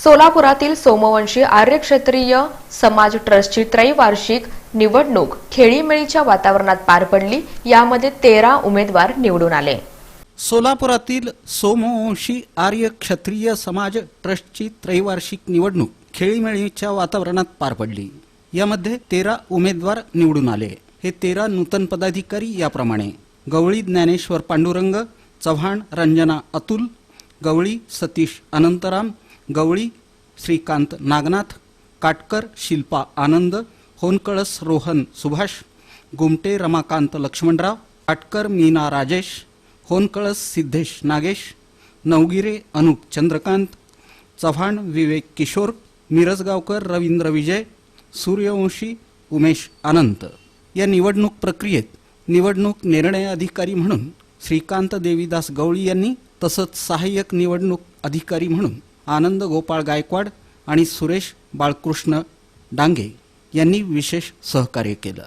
सोलापुरातील सोमवंशी आर्य क्षत्रिय समाज ट्रस्टची त्रैवार्षिक निवडणूक खेळीमेळीच्या वातावरणात पार पडली। यामध्ये 13 उमेदवार निवडून आले। सोलापुरातील सोमवंशी आर्य क्षत्रिय समाज ट्रस्टची त्रैवार्षिक निवडणूक खेळीमेळीच्या वातावरणात पार पडली। यामध्ये 13 उमेदवार निवडून आले। हे 13 नूतन पदाधिकारी याप्रमाणे: गवळी ज्ञानेश्वर पांडुरंग, चव्हाण रंजना अतुल, गवळी सतीश अनंतराम, गवळी श्रीकांत नागनाथ, काटकर शिल्पा आनंद, होनकळस रोहन सुभाष, गुमटे रमाकांत लक्ष्मणराव, काटकर मीना राजेश, होनकळस सिद्धेश नागेश, नवगिरे अनुप चंद्रकांत, चव्हाण विवेक किशोर, मिरजगावकर रवींद्र विजय, सूर्यवंशी उमेश अनंत। या निवडणूक प्रक्रियेत निवडणूक निर्णय अधिकारी म्हणून श्रीकांत देवीदास गवळी यांनी, तसंच सहाय्यक निवडणूक अधिकारी म्हणून आनंद गोपाळ गायकवाड आणि सुरेश बाळकृष्ण डांगे यांनी विशेष सहकार्य केलं।